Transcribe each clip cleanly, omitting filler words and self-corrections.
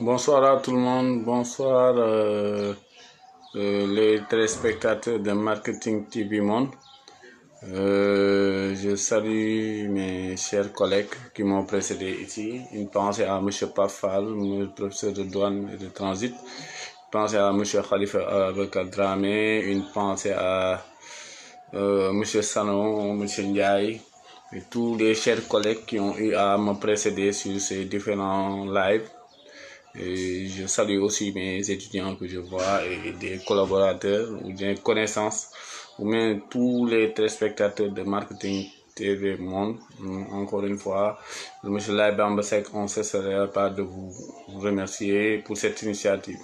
Bonsoir à tout le monde, bonsoir les téléspectateurs de Marketing TV Monde. Je salue mes chers collègues qui m'ont précédé ici. Une pensée à M. Pafal, professeur de douane et de transit. Une pensée à M. Khalifa Abakar Dramé. Une pensée à M. Sanon, M. Ndiaye et tous les chers collègues qui ont eu à me précéder sur ces différents lives. Et je salue aussi mes étudiants que je vois et des collaborateurs ou des connaissances ou même tous les téléspectateurs de Marketing TV Monde. Encore une fois, M. Laïbambasek, on ne cesserait pas de vous remercier pour cette initiative.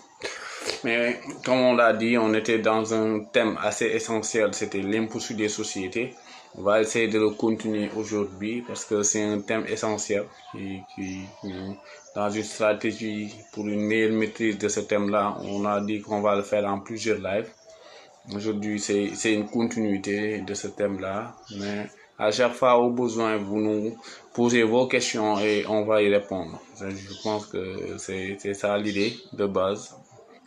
Mais comme on l'a dit, on était dans un thème assez essentiel, c'était l'impôt sur des sociétés. On va essayer de le continuer aujourd'hui parce que c'est un thème essentiel qui dans une stratégie pour une meilleure maîtrise de ce thème-là, on a dit qu'on va le faire en plusieurs lives. Aujourd'hui, c'est une continuité de ce thème-là, mais à chaque fois, au besoin, vous nous posez vos questions et on va y répondre. Je pense que c'est ça l'idée de base.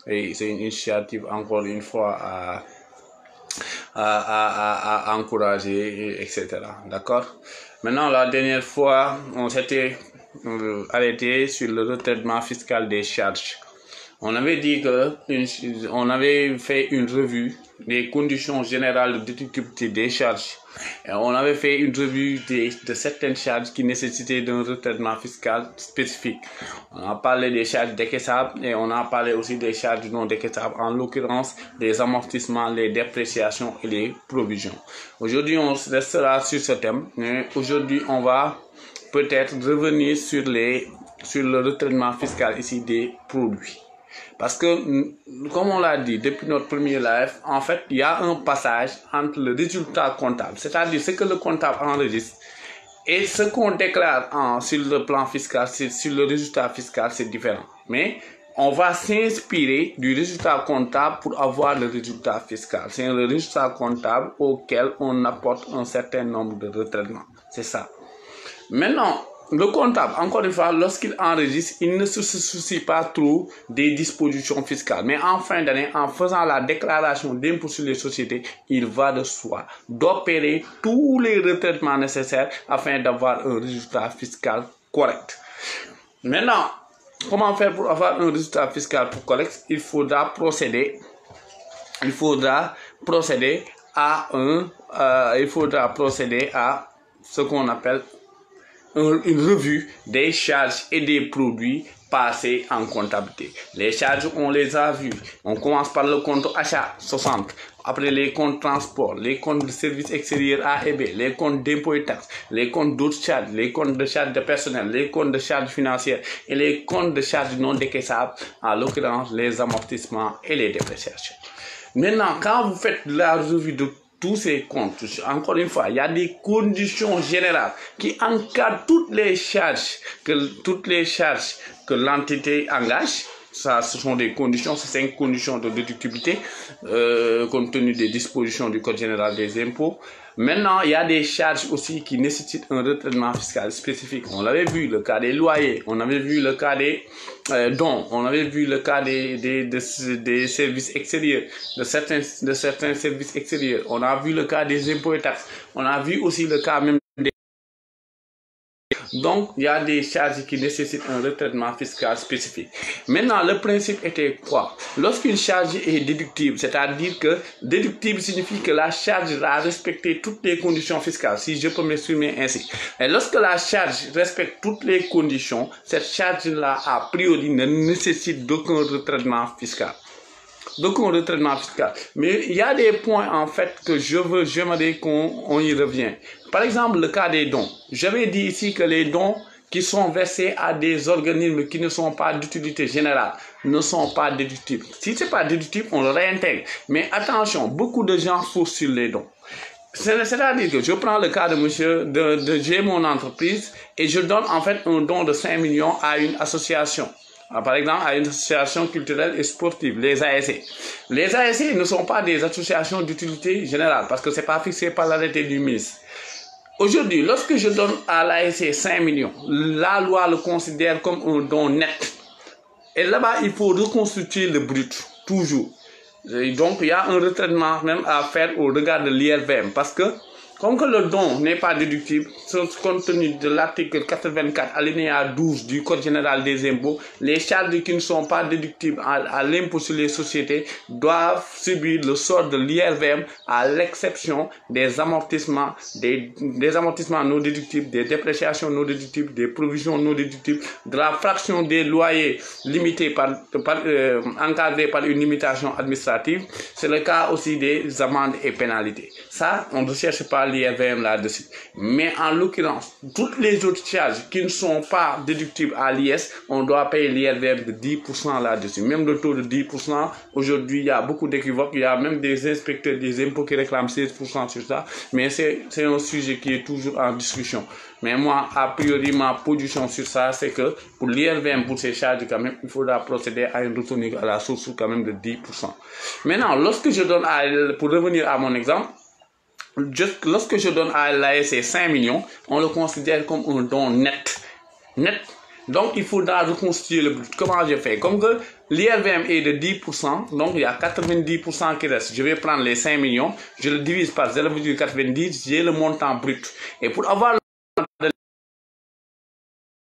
Et c'est une initiative, encore une fois, à encourager, etc. D'accord? Maintenant, la dernière fois, on s'était arrêté sur le retraitement fiscal des charges. On avait dit que on avait fait une revue des conditions générales de déductibilité des charges. Et on avait fait une revue de certaines charges qui nécessitaient d'un retraitement fiscal spécifique. On a parlé des charges décaissables et on a parlé aussi des charges non décaissables, en l'occurrence les amortissements, les dépréciations et les provisions. Aujourd'hui, on restera sur ce thème, mais aujourd'hui, on va peut-être revenir sur le retraitement fiscal ici des produits. Parce que, comme on l'a dit depuis notre premier live, en fait, il y a un passage entre le résultat comptable, c'est-à-dire ce que le comptable enregistre, et ce qu'on déclare sur le plan fiscal, sur le résultat fiscal, c'est différent. Mais on va s'inspirer du résultat comptable pour avoir le résultat fiscal. C'est le résultat comptable auquel on apporte un certain nombre de retraitements. C'est ça. Maintenant, le comptable, encore une fois, lorsqu'il enregistre, il ne se soucie pas trop des dispositions fiscales. Mais en fin d'année, en faisant la déclaration d'impôt sur les sociétés, il va de soi d'opérer tous les retraitements nécessaires afin d'avoir un résultat fiscal correct. Maintenant, comment faire pour avoir un résultat fiscal correct? Il faudra procéder à ce qu'on appelle une revue des charges et des produits passés en comptabilité. Les charges, on les a vues. On commence par le compte achat 60, après les comptes transport, les comptes de services extérieurs A et B, les comptes d'impôts et taxes, les comptes d'autres charges, les comptes de charges de personnel, les comptes de charges financières et les comptes de charges non décaissables, en l'occurrence les amortissements et les dépréciations. Maintenant, quand vous faites la revue de tous ces comptes, encore une fois, il y a des conditions générales qui encadrent toutes les charges que l'entité engage. Ça, ce sont des conditions, ces 5 conditions de déductibilité compte tenu des dispositions du Code général des impôts. Maintenant, il y a des charges aussi qui nécessitent un retraitement fiscal spécifique. On avait vu le cas des loyers, on avait vu le cas des dons, on avait vu le cas des services extérieurs, de certains services extérieurs. On a vu le cas des impôts et taxes. On a vu aussi le cas même des... Donc, il y a des charges qui nécessitent un retraitement fiscal spécifique. Maintenant, le principe était quoi? Lorsqu'une charge est déductible, c'est-à-dire que déductible signifie que la charge a respecté toutes les conditions fiscales, si je peux m'exprimer ainsi. Et lorsque la charge respecte toutes les conditions, cette charge-là, a priori, ne nécessite d'aucun retraitement fiscal. Mais il y a des points en fait que j'aimerais qu'on y revienne. Par exemple, le cas des dons. J'avais dit ici que les dons qui sont versés à des organismes qui ne sont pas d'utilité générale ne sont pas déductibles. Si ce n'est pas déductible, on le réintègre. Mais attention, beaucoup de gens faussent sur les dons. C'est-à-dire que je prends le cas de monsieur, j'ai mon entreprise et je donne en fait un don de 5 millions à une association. Par exemple, à une association culturelle et sportive, les ASC. Les ASC ne sont pas des associations d'utilité générale parce que ce n'est pas fixé par l'arrêté du ministre. Aujourd'hui, lorsque je donne à l'ASC 5 millions, la loi le considère comme un don net. Et là-bas, il faut reconstituer le brut, toujours. Et donc, il y a un retraitement même à faire au regard de l'IRVM, parce que comme que le don n'est pas déductible, compte tenu de l'article 84, alinéa 12 du Code général des impôts, les charges qui ne sont pas déductibles à l'impôt sur les sociétés doivent subir le sort de l'IRVM à l'exception des amortissements, des amortissements non déductibles, des dépréciations non déductibles, des provisions non déductibles, de la fraction des loyers limitée encadrée par une limitation administrative. C'est le cas aussi des amendes et pénalités. Ça, on ne cherche pas l'IRVM là-dessus. Mais en l'occurrence, toutes les autres charges qui ne sont pas déductibles à l'IS, on doit payer l'IRVM de 10% là-dessus. Même le taux de 10%, aujourd'hui, il y a beaucoup d'équivoques. Il y a même des inspecteurs des impôts qui réclament 16% sur ça. Mais c'est un sujet qui est toujours en discussion. Mais moi, a priori, ma position sur ça, c'est que pour l'IRVM, pour ces charges, quand même, il faudra procéder à une retenue à la source quand même de 10%. Maintenant, lorsque je donne pour revenir à mon exemple, lorsque je donne à l'ASC 5 millions, on le considère comme un don net. Donc, il faudra reconstituer le brut. Comment je fais? Comme que l'IRVM est de 10%, donc il y a 90% qui reste. Je vais prendre les 5 millions, je le divise par 0,90, j'ai le montant brut. Et pour avoir le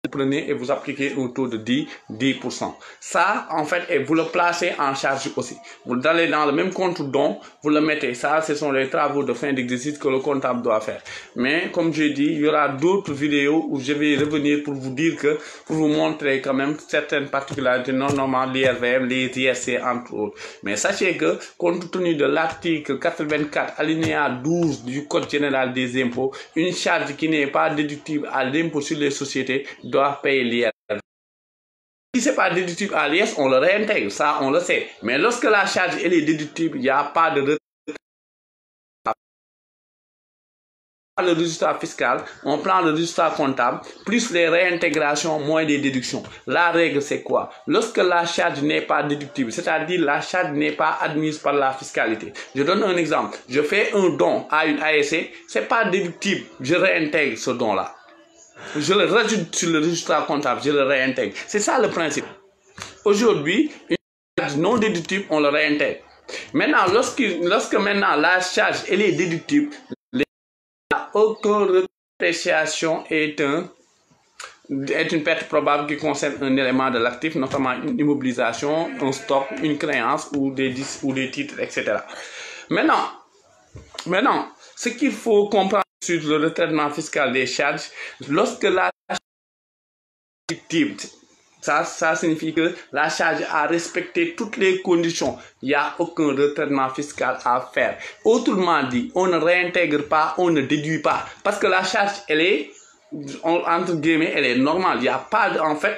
prenez et vous appliquez un taux de 10%. Ça, en fait, et vous le placez en charge aussi. Vous allez dans le même compte don, vous le mettez. Ça, ce sont les travaux de fin d'exercice que le comptable doit faire. Mais, comme j'ai dit, il y aura d'autres vidéos où je vais revenir pour vous dire que, pour vous montrer quand même certaines particularités non normales, l'IRVM, les IRC, entre autres. Mais sachez que, compte tenu de l'article 84, alinéa 12 du Code général des impôts, une charge qui n'est pas déductible à l'impôt sur les sociétés doit payer l'IRVM. Si ce n'est pas déductible à l'IS, on le réintègre, ça on le sait. Mais lorsque la charge elle est déductible, il n'y a pas de retrait. Le résultat fiscal, on prend le résultat comptable, plus les réintégrations, moins les déductions. La règle, c'est quoi? Lorsque la charge n'est pas déductible, c'est-à-dire la charge n'est pas admise par la fiscalité. Je donne un exemple. Je fais un don à une ASC, ce n'est pas déductible. Je réintègre ce don-là. Je le rajoute sur le résultat comptable, je le réintègre. C'est ça le principe. Aujourd'hui, une charge non déductible, on le réintègre. Maintenant, lorsque maintenant la charge elle est déductible, aucune dépréciation est une perte probable qui concerne un élément de l'actif, notamment une immobilisation, un stock, une créance ou des titres, etc. Maintenant, ce qu'il faut comprendre sur le retraitement fiscal des charges, lorsque la charge est déductible, ça signifie que la charge a respecté toutes les conditions. Il n'y a aucun retraitement fiscal à faire. Autrement dit, on ne réintègre pas, on ne déduit pas. Parce que la charge, elle est, entre guillemets, elle est normale. Il n'y a pas, en fait,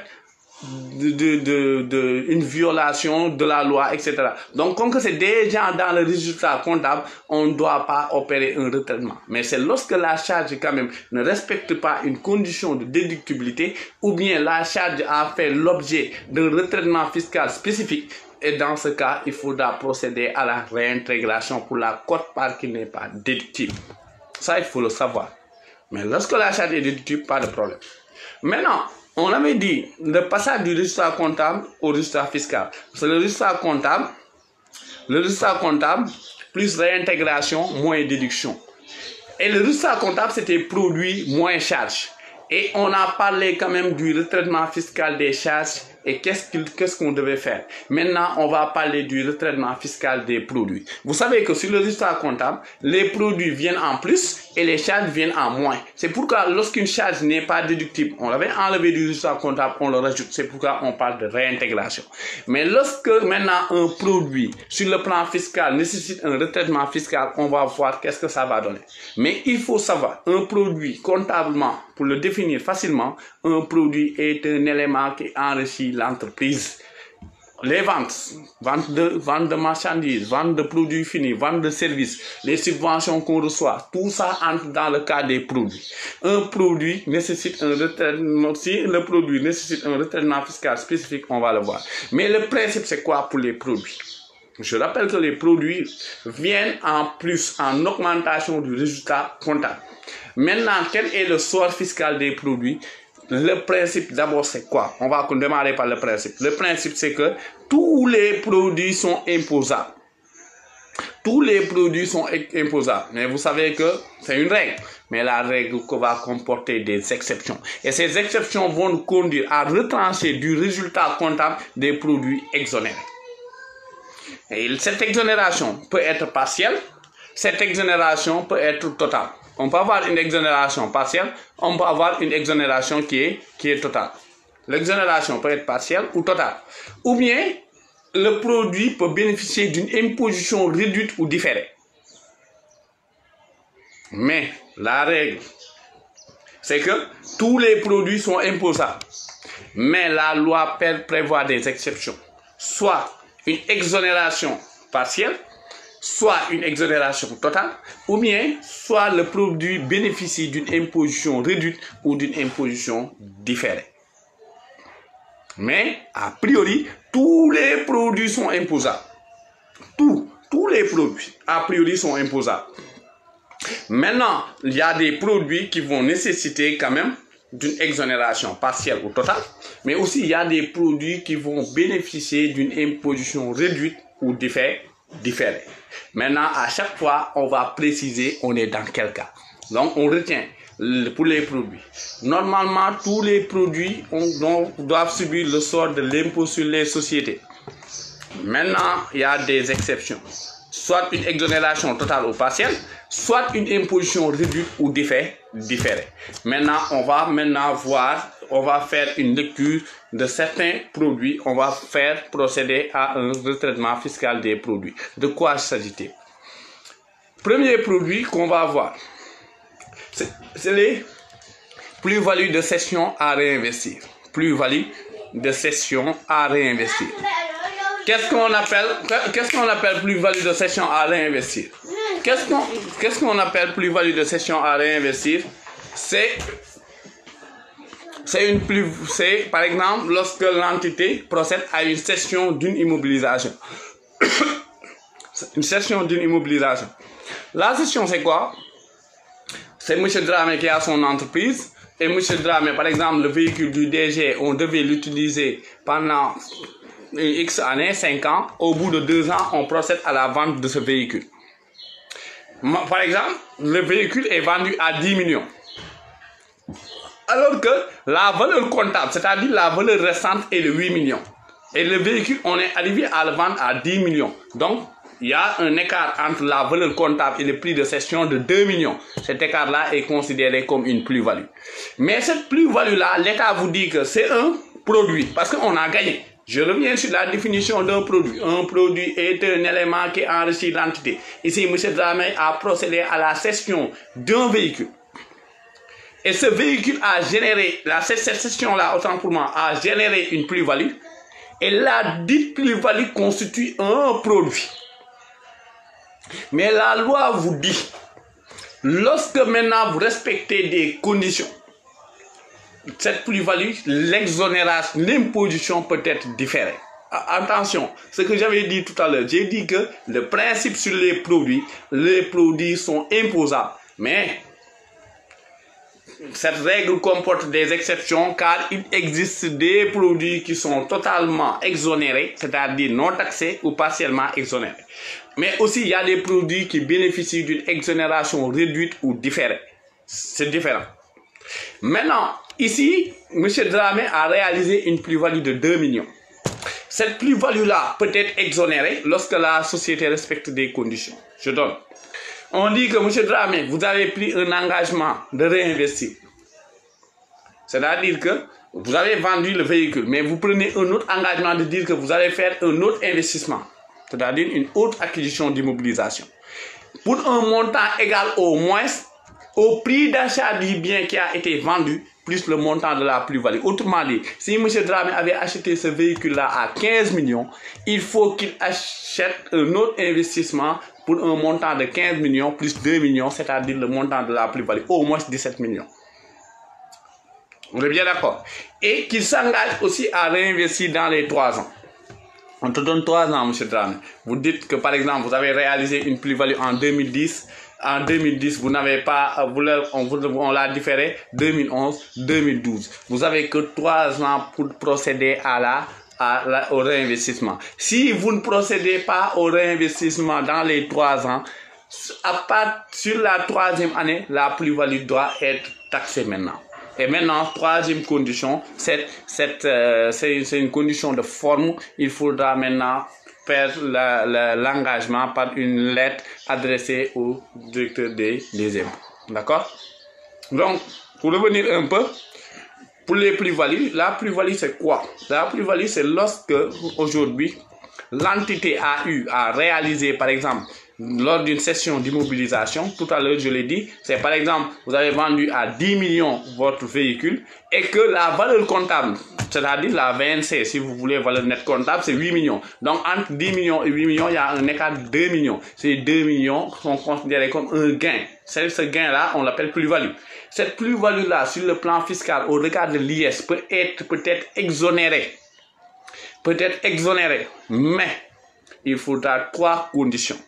une violation de la loi, etc. Donc, comme que c'est déjà dans le résultat comptable, on ne doit pas opérer un retraitement. Mais c'est lorsque la charge, quand même, ne respecte pas une condition de déductibilité, ou bien la charge a fait l'objet d'un retraitement fiscal spécifique, et dans ce cas, il faudra procéder à la réintégration pour la quote-part qui n'est pas déductible. Ça, il faut le savoir. Mais lorsque la charge est déductible, pas de problème. Maintenant, on avait dit le passage du résultat comptable au résultat fiscal. C'est le résultat comptable plus réintégration moins déduction. Et le résultat comptable, c'était produit moins charge. Et on a parlé quand même du retraitement fiscal des charges et qu'est-ce qu'on devait faire. Maintenant, on va parler du retraitement fiscal des produits. Vous savez que sur le résultat comptable, les produits viennent en plus et les charges viennent en moins. C'est pourquoi lorsqu'une charge n'est pas déductible, on l'avait enlevé du résultat comptable, on le rajoute. C'est pourquoi on parle de réintégration. Mais lorsque maintenant un produit sur le plan fiscal nécessite un retraitement fiscal, on va voir qu'est-ce que ça va donner. Mais il faut savoir, un produit comptablement, pour le définir facilement, un produit est un élément qui enrichit l'entreprise. Les ventes de marchandises, vente de produits finis, vente de services, les subventions qu'on reçoit, tout ça entre dans le cas des produits. Un produit nécessite un retraitement, si le produit nécessite un retraitement fiscal spécifique, on va le voir. Mais le principe, c'est quoi pour les produits? Je rappelle que les produits viennent en plus, en augmentation du résultat comptable. Maintenant, quel est le sort fiscal des produits? le principe d'abord c'est quoi? On va démarrer par le principe. Le principe c'est que tous les produits sont imposables. Tous les produits sont imposables. Mais vous savez que c'est une règle. Mais la règle va comporter des exceptions. Et ces exceptions vont nous conduire à retrancher du résultat comptable des produits exonérés. Et cette exonération peut être partielle. Cette exonération peut être totale. On peut avoir une exonération partielle. On peut avoir une exonération qui est totale. L'exonération peut être partielle ou totale. Ou bien, le produit peut bénéficier d'une imposition réduite ou différée. Mais la règle, c'est que tous les produits sont imposables. Mais la loi prévoit des exceptions. Soit une exonération partielle, soit une exonération totale, ou bien soit le produit bénéficie d'une imposition réduite ou d'une imposition différée. Mais, a priori, tous les produits sont imposables. Tous les produits, a priori, sont imposables. Maintenant, il y a des produits qui vont nécessiter quand même d'une exonération partielle ou totale. Mais aussi, il y a des produits qui vont bénéficier d'une imposition réduite ou différée. Maintenant, à chaque fois, on va préciser on est dans quel cas. Donc, on retient pour les produits. Normalement, tous les produits doivent subir le sort de l'impôt sur les sociétés. Maintenant, il y a des exceptions. Soit une exonération totale ou partielle, soit une imposition réduite ou différée. Maintenant, on va faire une lecture de certains produits. On va procéder à un retraitement fiscal des produits. De quoi s'agit-il? Premier produit qu'on va voir, c'est les plus-values de cession à réinvestir. Plus-value de cession à réinvestir. Qu'est-ce qu'on appelle plus-value de cession à réinvestir? Qu'est-ce qu'on appelle plus-value de cession à réinvestir? C'est par exemple lorsque l'entité procède à une cession d'une immobilisation. Une cession d'une immobilisation. La cession, c'est quoi? C'est M. Dramé qui a son entreprise. Et M. Dramé, par exemple, le véhicule du DG, on devait l'utiliser pendant X années, 5 ans. Au bout de 2 ans, on procède à la vente de ce véhicule. Par exemple, le véhicule est vendu à 10 millions. Alors que la valeur comptable, c'est-à-dire la valeur restante, est de 8 millions. Et le véhicule, on est arrivé à le vendre à 10 millions. Donc, il y a un écart entre la valeur comptable et le prix de cession de 2 millions. Cet écart-là est considéré comme une plus-value. Mais cette plus-value-là, l'État vous dit que c'est un produit, parce qu'on a gagné. Je reviens sur la définition d'un produit. Un produit est un élément qui enrichit l'entité. Ici, M. Dramé a procédé à la cession d'un véhicule. Et ce véhicule a généré, cette cession-là, autant pour moi, a généré une plus-value. Et la dite plus-value constitue un produit. Mais la loi vous dit, lorsque maintenant vous respectez des conditions, cette plus-value, l'exonération, l'imposition peut être différée. Attention, ce que j'avais dit tout à l'heure, j'ai dit que le principe sur les produits sont imposables. Mais cette règle comporte des exceptions car il existe des produits qui sont totalement exonérés, c'est-à-dire non taxés ou partiellement exonérés. Mais aussi, il y a des produits qui bénéficient d'une exonération réduite ou différée. C'est différent. Maintenant, ici, M. Dramé a réalisé une plus-value de 2 millions. Cette plus-value-là peut être exonérée lorsque la société respecte des conditions. Je donne. On dit que M. Dramé, vous avez pris un engagement de réinvestir. C'est-à-dire que vous avez vendu le véhicule, mais vous prenez un autre engagement de dire que vous allez faire un autre investissement. C'est-à-dire une autre acquisition d'immobilisation. Pour un montant égal au moins au prix d'achat du bien qui a été vendu, plus le montant de la plus-value. Autrement dit, si M. Dramé avait acheté ce véhicule-là à 15 millions, il faut qu'il achète un autre investissement pour un montant de 15 millions plus 2 millions, c'est-à-dire le montant de la plus-value, au moins 17 millions. Vous êtes bien d'accord? Et qu'il s'engage aussi à réinvestir dans les 3 ans. On te donne 3 ans, M. Dramé. Vous dites que, par exemple, vous avez réalisé une plus-value en 2010. En 2010, vous n'avez pas, on l'a différé 2011, 2012. Vous avez que 3 ans pour procéder au réinvestissement. Si vous ne procédez pas au réinvestissement dans les 3 ans, sur la 3e année, la plus-value doit être taxée maintenant. Et maintenant, 3e condition, c'est une condition de forme. Il faudra maintenant faire l'engagement par une lettre adressée au directeur des impôts. D'accord? Donc, pour revenir un peu, pour les plus-values, la plus-value c'est quoi? La plus-value c'est lorsque, aujourd'hui, l'entité a réalisé, par exemple, lors d'une session d'immobilisation, tout à l'heure je l'ai dit, c'est par exemple, vous avez vendu à 10 millions votre véhicule et que la valeur comptable, c'est-à-dire la VNC, si vous voulez valeur nette comptable, c'est 8 millions. Donc entre 10 millions et 8 millions, il y a un écart de 2 millions. Ces 2 millions sont considérés comme un gain. Ce gain-là, on l'appelle plus-value. Cette plus-value-là, sur le plan fiscal, au regard de l'IS, peut être exonérée. Peut-être exonérée, mais il faudra 3 conditions.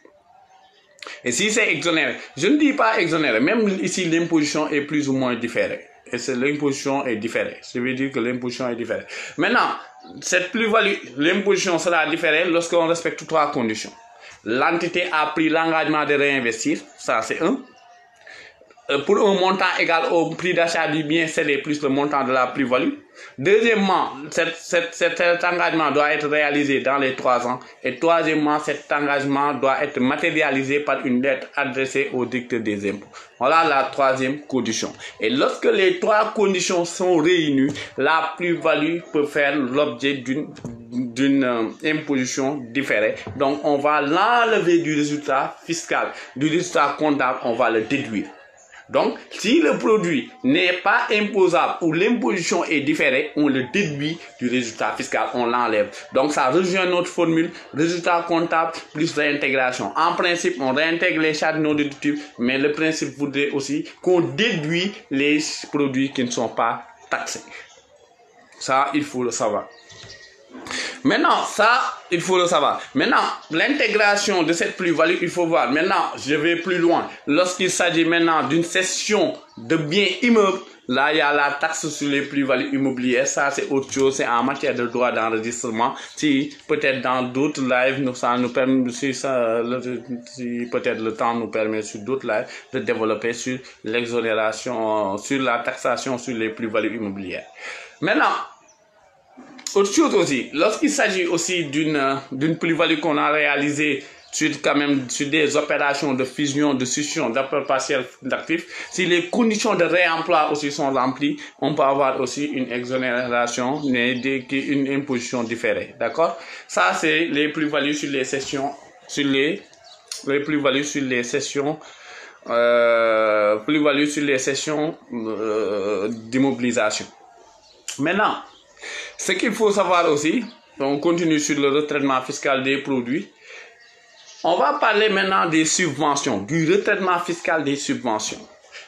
Et si c'est exonéré, je ne dis pas exonéré, même ici l'imposition est plus ou moins différée. Et l'imposition est différée. Ça veut dire que l'imposition est différée. Maintenant, cette plus-value, l'imposition sera différée lorsqu'on respecte 3 conditions. L'entité a pris l'engagement de réinvestir, ça c'est 1. Pour un montant égal au prix d'achat du bien cédé plus le montant de la plus-value. Deuxièmement, cet engagement doit être réalisé dans les 3 ans. Et troisièmement, cet engagement doit être matérialisé par une lettre adressée au directeur des impôts. Voilà la 3e condition. Et lorsque les 3 conditions sont réunies, la plus-value peut faire l'objet d'une imposition différée. Donc, on va l'enlever du résultat fiscal, du résultat comptable, on va le déduire. Donc, si le produit n'est pas imposable ou l'imposition est différée, on le déduit du résultat fiscal, on l'enlève. Donc, ça rejoint notre formule, résultat comptable plus réintégration. En principe, on réintègre les charges non déductibles, mais le principe voudrait aussi qu'on déduit les produits qui ne sont pas taxés. Ça, il faut le savoir. Maintenant, il faut le savoir. Maintenant, l'intégration de cette plus-value, il faut voir. Maintenant, je vais plus loin. Lorsqu'il s'agit maintenant d'une cession de biens immeubles, là, il y a la taxe sur les plus-values immobilières. Ça, c'est autre chose. C'est en matière de droit d'enregistrement. Si peut-être dans d'autres lives, ça nous permet, si peut-être le temps nous permet sur d'autres lives de développer sur l'exonération, sur la taxation sur les plus-values immobilières. Maintenant, autre chose aussi, lorsqu'il s'agit aussi d'une plus-value qu'on a réalisée sur des opérations de fusion, de scission, d'apport partiel d'actifs, si les conditions de réemploi aussi sont remplies, on peut avoir aussi une exonération, une imposition différée. D'accord? Ça, c'est les plus-values sur les cessions, plus-values sur les cessions, d'immobilisation. Maintenant, ce qu'il faut savoir aussi, on continue sur le retraitement fiscal des produits. On va parler maintenant des subventions, du retraitement fiscal des subventions.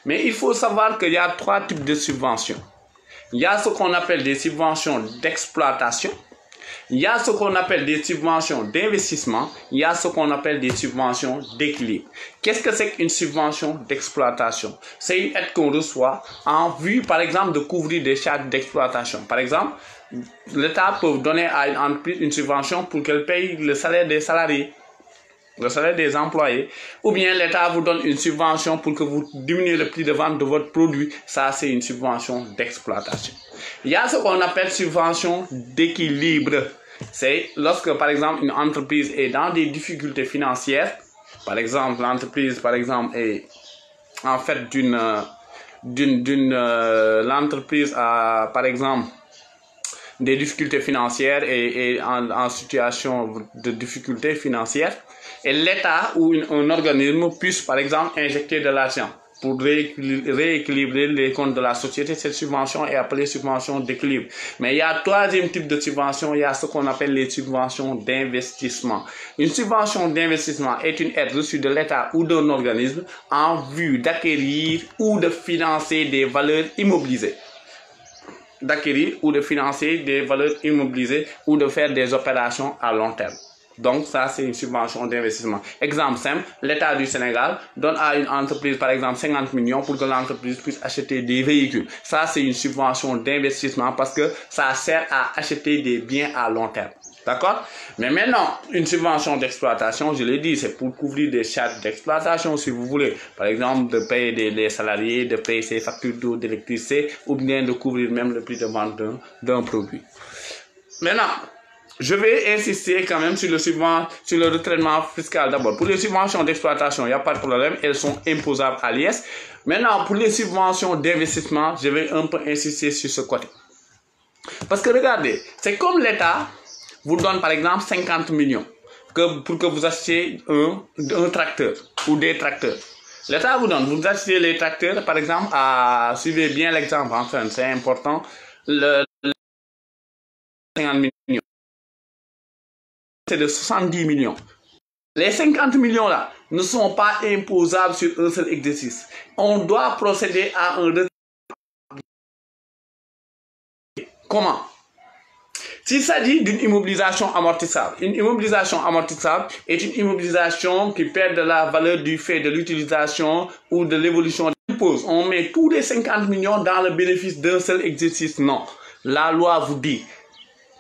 Mais il faut savoir qu'il y a 3 types de subventions. Il y a ce qu'on appelle des subventions d'exploitation. Il y a ce qu'on appelle des subventions d'investissement. Il y a ce qu'on appelle des subventions d'équilibre. Qu'est-ce que c'est qu'une subvention d'exploitation? C'est une aide qu'on reçoit en vue, par exemple, de couvrir des charges d'exploitation. Par exemple, l'État peut donner à une entreprise une subvention pour qu'elle paye le salaire des salariés, le salaire des employés. Ou bien l'État vous donne une subvention pour que vous diminuiez le prix de vente de votre produit. Ça, c'est une subvention d'exploitation. Il y a ce qu'on appelle subvention d'équilibre. C'est lorsque, par exemple, une entreprise est dans des difficultés financières. Par exemple, l'entreprise, est en fait l'entreprise a, par exemple, des difficultés financières et en situation de difficulté financière. Et l'État ou un organisme puisse, par exemple, injecter de l'argent pour rééquilibrer les comptes de la société. Cette subvention est appelée subvention d'équilibre. Mais il y a un 3e type de subvention, il y a ce qu'on appelle les subventions d'investissement. Une subvention d'investissement est une aide reçue de l'État ou d'un organisme en vue d'acquérir ou de financer des valeurs immobilisées. d'acquérir ou de financer des valeurs immobilisées ou de faire des opérations à long terme. Donc, ça, c'est une subvention d'investissement. Exemple simple, l'État du Sénégal donne à une entreprise, par exemple, 50 millions pour que l'entreprise puisse acheter des véhicules. Ça, c'est une subvention d'investissement parce que ça sert à acheter des biens à long terme. D'accord? Mais maintenant, une subvention d'exploitation, je l'ai dit, c'est pour couvrir des charges d'exploitation, si vous voulez. Par exemple, de payer les salariés, de payer ses factures d'eau, d'électricité, ou bien de couvrir même le prix de vente d'un produit. Maintenant, je vais insister quand même sur le retraitement fiscal d'abord. Pour les subventions d'exploitation, il n'y a pas de problème, elles sont imposables à l'IS. Maintenant, pour les subventions d'investissement, je vais un peu insister sur ce côté. Parce que regardez, c'est comme l'État vous donne par exemple 50 millions pour que vous achetiez un tracteur ou des tracteurs. L'État vous donne, vous achetez les tracteurs par exemple suivez bien l'exemple, enfin c'est important, le 50 millions. C'est de 70 millions. Les 50 millions là ne sont pas imposables sur un seul exercice. On doit procéder à un retrait. Comment? S'il s'agit d'une immobilisation amortissable, une immobilisation amortissable est une immobilisation qui perd de la valeur du fait de l'utilisation ou de l'évolution de l'impôt. On met tous les 50 millions dans le bénéfice d'un seul exercice. Non. La loi vous dit,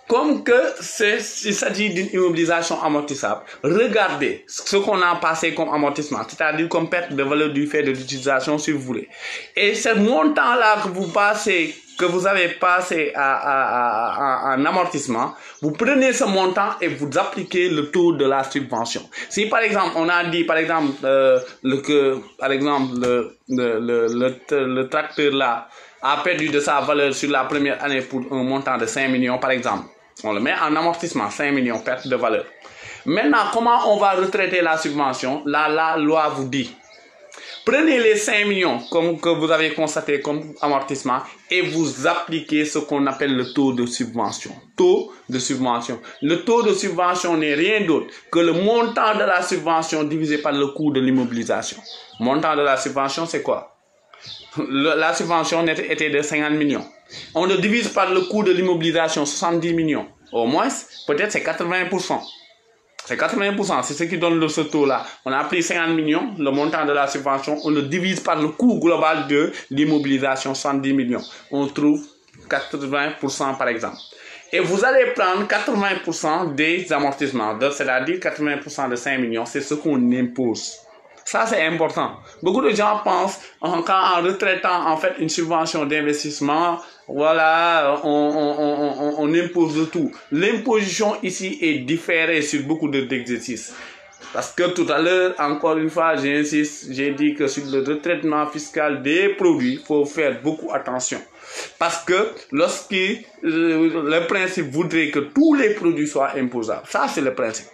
comme que il s'agit d'une immobilisation amortissable, regardez ce qu'on a passé comme amortissement, c'est-à-dire comme perte de valeur du fait de l'utilisation, si vous voulez. Et ce montant-là que vous avez passé en amortissement, vous prenez ce montant et vous appliquez le taux de la subvention. Si par exemple, on a dit par exemple, le tracteur là a perdu de sa valeur sur la première année pour un montant de 5 millions par exemple, on le met en amortissement, 5 millions, perte de valeur. Maintenant, comment on va retraiter la subvention? La loi vous dit, prenez les 5 millions comme que vous avez constaté comme amortissement et vous appliquez ce qu'on appelle le taux de subvention. Taux de subvention. Le taux de subvention n'est rien d'autre que le montant de la subvention divisé par le coût de l'immobilisation. Montant de la subvention, c'est quoi? La subvention était de 50 millions. On le divise par le coût de l'immobilisation, 70 millions. Au moins, peut-être c'est 80%. C'est 80%, c'est ce qui donne ce taux-là. On a pris 50 millions, le montant de la subvention, on le divise par le coût global de l'immobilisation, 70 millions. On trouve 80% par exemple. Et vous allez prendre 80% des amortissements, c'est-à-dire 80% de 5 millions, c'est ce qu'on impose. Ça, c'est important. Beaucoup de gens pensent en retraitant en fait une subvention d'investissement, voilà, on impose le tout. L'imposition ici est différée sur beaucoup d'exercices. Parce que tout à l'heure, encore une fois, j'insiste, j'ai dit que sur le retraitement fiscal des produits, il faut faire beaucoup attention. Parce que le principe voudrait que tous les produits soient imposables. Ça, c'est le principe.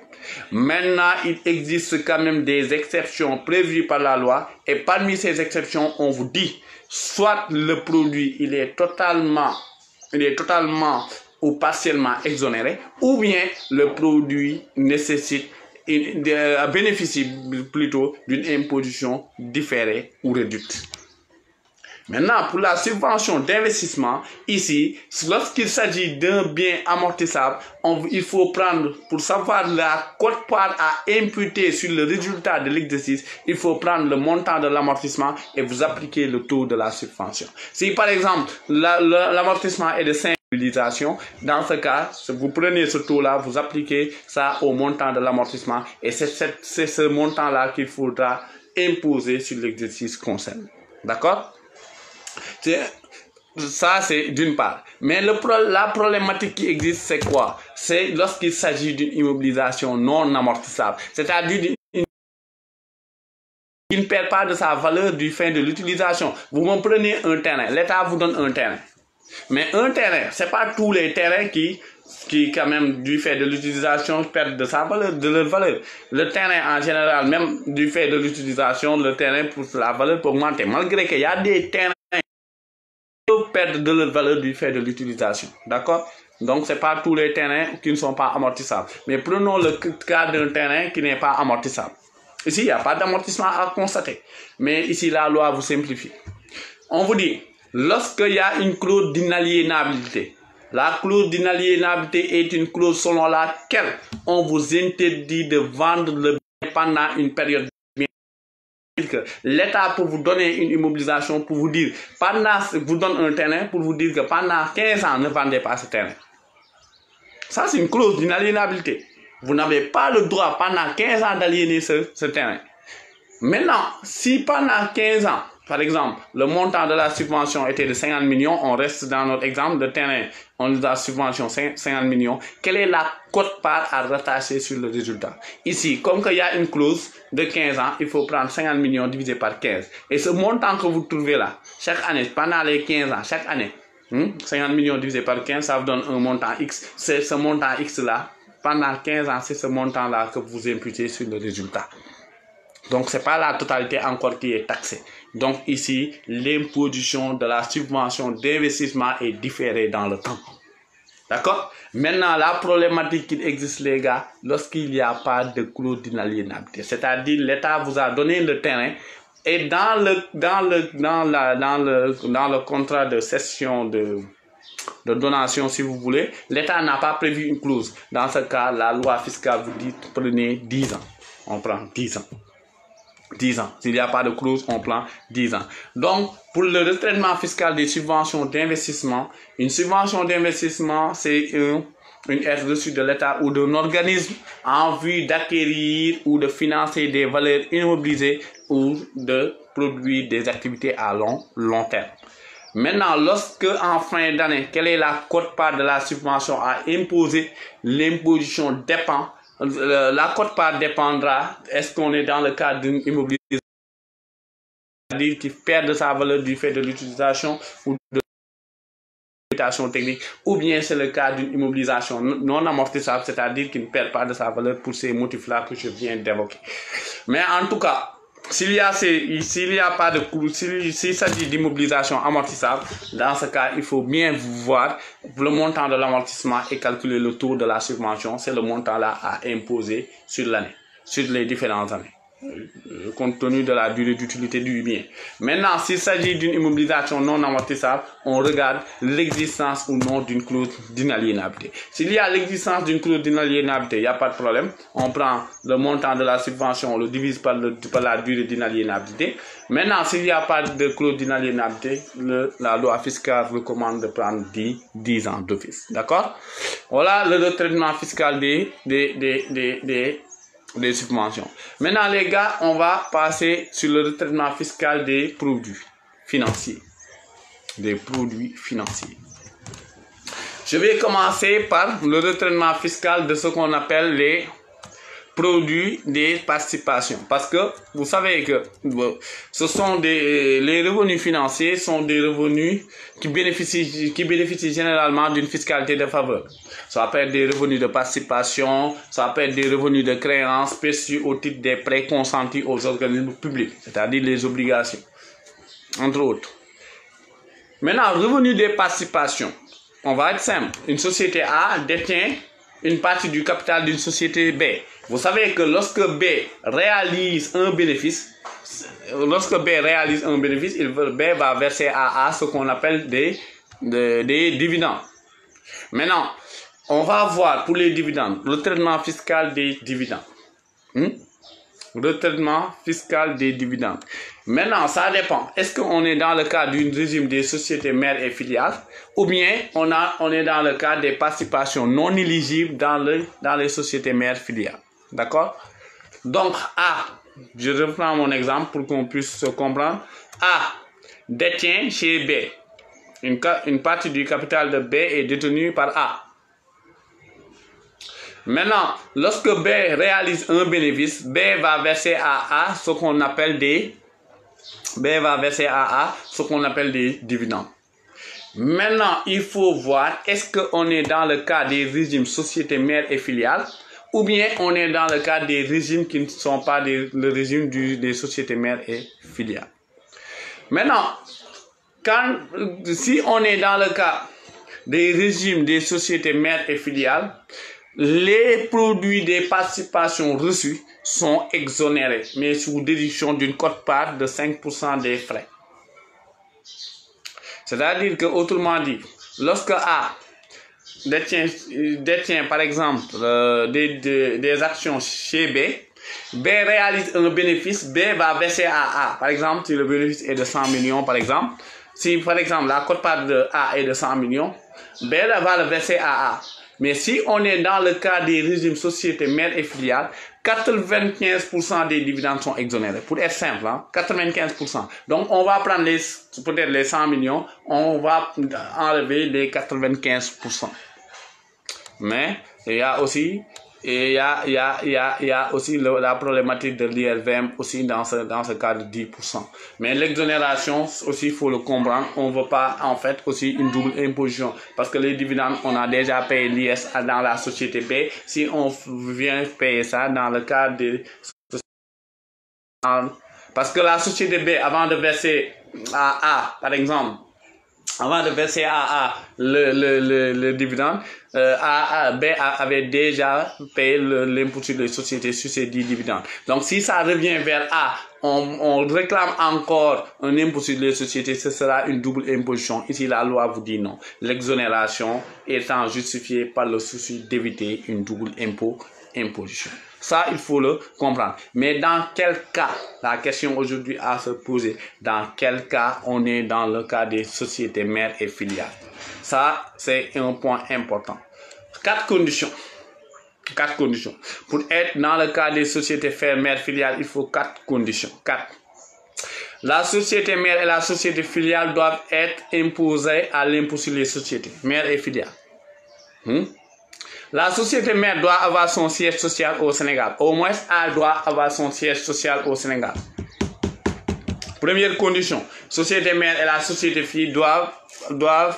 Maintenant, il existe quand même des exceptions prévues par la loi et parmi ces exceptions, on vous dit soit le produit il est totalement ou partiellement exonéré ou bien le produit bénéficie plutôt d'une imposition différée ou réduite. Maintenant, pour la subvention d'investissement, ici, lorsqu'il s'agit d'un bien amortissable, il faut prendre, pour savoir la quote-part à imputer sur le résultat de l'exercice, il faut prendre le montant de l'amortissement et vous appliquer le taux de la subvention. Si par exemple, l'amortissement est de 5 utilisations, dans ce cas, vous prenez ce taux-là, vous appliquez ça au montant de l'amortissement et c'est ce montant-là qu'il faudra imposer sur l'exercice concerné. D'accord? Ça, c'est d'une part. Mais la problématique qui existe, c'est quoi? C'est lorsqu'il s'agit d'une immobilisation non amortissable. C'est-à-dire qui ne perd pas de sa valeur du fait de l'utilisation. Vous me prenez un terrain. L'État vous donne un terrain. Mais un terrain, ce n'est pas tous les terrains qui quand même, du fait de l'utilisation, perdent de sa valeur, de leur valeur. Le terrain, en général, même du fait de l'utilisation, le terrain, pour la valeur peut augmenter. Malgré qu'il y a des terrains perdre de leur valeur du fait de l'utilisation. D'accord? Donc, ce n'est pas tous les terrains qui ne sont pas amortissables. Mais prenons le cas d'un terrain qui n'est pas amortissable. Ici, il n'y a pas d'amortissement à constater. Mais ici, la loi vous simplifie. On vous dit, lorsqu'il y a une clause d'inaliénabilité. La clause d'inaliénabilité est une clause selon laquelle on vous interdit de vendre le bien pendant une période. L'État pour vous donner une immobilisation, pour vous dire, vous donne un terrain pour vous dire que pendant 15 ans, ne vendez pas ce terrain. Ça, c'est une clause d'inaliénabilité. Vous n'avez pas le droit pendant 15 ans d'aliéner ce terrain. Maintenant, si pendant 15 ans, par exemple, le montant de la subvention était de 50 millions, on reste dans notre exemple de terrain, on nous a subvention 50 millions, quelle est la quote-part à rattacher sur le résultat? Ici, comme qu'il y a une clause de 15 ans, il faut prendre 50 millions divisé par 15. Et ce montant que vous trouvez là, chaque année, pendant les 15 ans, chaque année, 50 millions divisé par 15, ça vous donne un montant X. C'est ce montant X là, pendant 15 ans, c'est ce montant là que vous imputez sur le résultat. Donc, ce n'est pas la totalité encore qui est taxée. Donc, ici, l'imposition de la subvention d'investissement est différée dans le temps. D'accord? Maintenant, la problématique qui existe, les gars, lorsqu'il n'y a pas de clause d'inaliénabilité. C'est-à-dire, l'État vous a donné le terrain et dans le contrat de cession de donation, si vous voulez, l'État n'a pas prévu une clause. Dans ce cas, la loi fiscale vous dit prenez 10 ans. On prend 10 ans. 10 ans. S'il n'y a pas de clause, on prend 10 ans. Donc, pour le retraitement fiscal des subventions d'investissement, une subvention d'investissement, c'est une aide reçue de l'État ou d'un organisme en vue d'acquérir ou de financer des valeurs immobilisées ou de produire des activités à long terme. Maintenant, lorsque en fin d'année, quelle est la quote-part de la subvention à imposer? L'imposition dépend. La quote-part dépendra, est-ce qu'on est dans le cadre d'une immobilisation, c'est-à-dire qui perd de sa valeur du fait de l'utilisation ou de l'utilisation technique, ou bien c'est le cas d'une immobilisation non amortissable, c'est-à-dire qui ne perd pas de sa valeur pour ces motifs-là que je viens d'évoquer. Mais en tout cas, s'il y a pas de coût, s'il s'agit d'immobilisation amortissable, dans ce cas, il faut bien voir le montant de l'amortissement et calculer le taux de la subvention. C'est le montant là à imposer sur l'année, sur les différentes années, compte tenu de la durée d'utilité du bien. Maintenant, s'il s'agit d'une immobilisation non amortissable, on regarde l'existence ou non d'une clause d'inaliénabilité. S'il y a l'existence d'une clause d'inaliénabilité, il n'y a pas de problème. On prend le montant de la subvention, on le divise par la durée d'inaliénabilité. Maintenant, s'il n'y a pas de clause d'inaliénabilité, la loi fiscale recommande de prendre 10 ans d'office. D'accord? Voilà le retraitement fiscal des subventions. Maintenant, les gars, on va passer sur le retraitement fiscal des produits financiers. Je vais commencer par le retraitement fiscal de ce qu'on appelle les produits des participations. Parce que vous savez que les revenus financiers sont des revenus qui bénéficient généralement d'une fiscalité de faveur. Ça peut être des revenus de participation, ça peut être des revenus de créances perçus au titre des prêts consentis aux organismes publics, c'est-à-dire les obligations, entre autres. Maintenant, revenus des participations, on va être simple. Une société A détient une partie du capital d'une société B. Vous savez que lorsque B réalise un bénéfice, B va verser à A ce qu'on appelle des dividendes. Maintenant, on va voir pour les dividendes, le traitement fiscal des dividendes. Le traitement fiscal des dividendes. Maintenant, ça dépend. Est-ce qu'on est dans le cadre d'un régime des sociétés mères et filiales ou bien on est dans le cadre des participations non éligibles dans les sociétés mères filiales. D'accord? Donc, A, je reprends mon exemple pour qu'on puisse se comprendre. A détient chez B. Une partie du capital de B est détenue par A. Maintenant, lorsque B réalise un bénéfice, B va verser à A ce qu'on appelle des dividendes. Maintenant, il faut voir, est-ce qu'on est dans le cas des régimes sociétés mères et filiales ou bien on est dans le cas des régimes qui ne sont pas le régime des sociétés mères et filiales. Maintenant, si on est dans le cas des régimes des sociétés mères et filiales, les produits des participations reçues sont exonérés, mais sous déduction d'une quote-part de 5% des frais. C'est-à-dire que, autrement dit, lorsque A détient par exemple des actions chez B, B réalise un bénéfice, B va verser à A. Par exemple, si le bénéfice est de 100 millions, par exemple, si par exemple la quote-part de A est de 100 millions, B va le verser à A. Mais si on est dans le cas des régimes sociétés mères et filiales, 95% des dividendes sont exonérés. Pour être simple, hein, 95%. Donc, on va prendre peut-être les 100 millions, on va enlever les 95%. Mais il y a aussi, la problématique de l'IRVM aussi dans ce cas de 10%. Mais l'exonération aussi, il faut le comprendre, on ne veut pas en fait aussi une double imposition. Parce que les dividendes, on a déjà payé l'IS dans la société B. Si on vient payer ça dans le cadre de... Parce que la société B, avant de verser à A, par exemple, avant de verser à A le dividende, B avait déjà payé l'impôt sur les sociétés sur ces 10 dividendes. Donc, si ça revient vers A, on réclame encore un impôt sur les sociétés, ce sera une double imposition. Ici, la loi vous dit non. L'exonération étant justifiée par le souci d'éviter une double imposition. Ça, il faut le comprendre. Mais dans quel cas, la question aujourd'hui à se poser, dans quel cas on est dans le cas des sociétés mères et filiales? Ça, c'est un point important. 4 conditions. 4 conditions. Pour être dans le cas des sociétés mères filiales, il faut 4 conditions. 4. La société mère et la société filiale doivent être imposées à l'impôt sur les sociétés mères et filiales. La société mère doit avoir son siège social au Sénégal. Au moins, elle doit avoir son siège social au Sénégal. Première condition, société mère et la société fille doivent avoir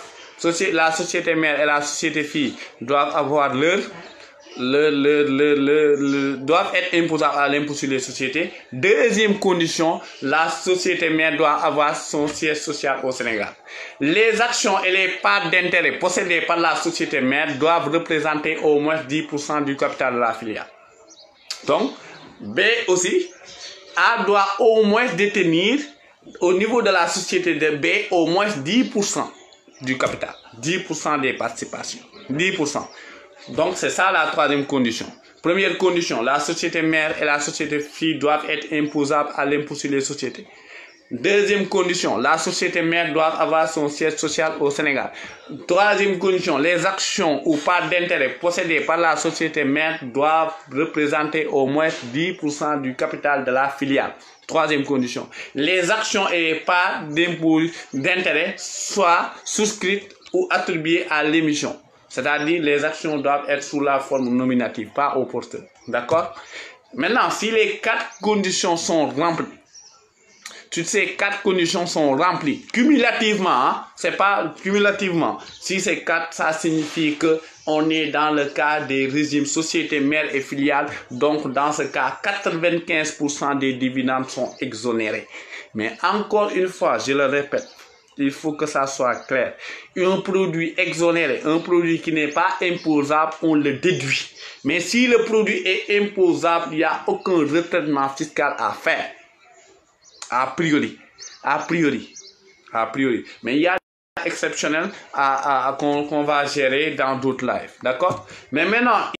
doivent être imposables à l'impôt sur les sociétés. Deuxième condition, la société mère doit avoir son siège social au Sénégal. Les actions et les parts d'intérêt possédées par la société mère doivent représenter au moins 10% du capital de la filiale. Donc, B aussi, A doit au moins détenir au niveau de la société de B au moins 10% du capital, 10% des participations, 10%. Donc, c'est ça la troisième condition. Première condition, la société mère et la société fille doivent être imposables à l'impôt sur les sociétés. Deuxième condition, la société mère doit avoir son siège social au Sénégal. Troisième condition, les actions ou parts d'intérêt possédées par la société mère doivent représenter au moins 10% du capital de la filiale. Troisième condition, les actions et les parts d'intérêt soient souscrites ou attribuées à l'émission. C'est-à-dire les actions doivent être sous la forme nominative, pas au porteur. D'accord? Maintenant, si les 4 conditions sont remplies, toutes ces 4 conditions sont remplies cumulativement, hein? C'est pas cumulativement. Si c'est 4, ça signifie que on est dans le cas des régimes sociétés mères et filiales. Donc, dans ce cas, 95% des dividendes sont exonérés. Mais encore une fois, je le répète, il faut que ça soit clair. Un produit exonéré, un produit qui n'est pas imposable, on le déduit. Mais si le produit est imposable, il n'y a aucun retraitement fiscal à faire. A priori. Mais il y a des exceptionnels qu'on va gérer dans d'autres lives. D'accord? Mais maintenant,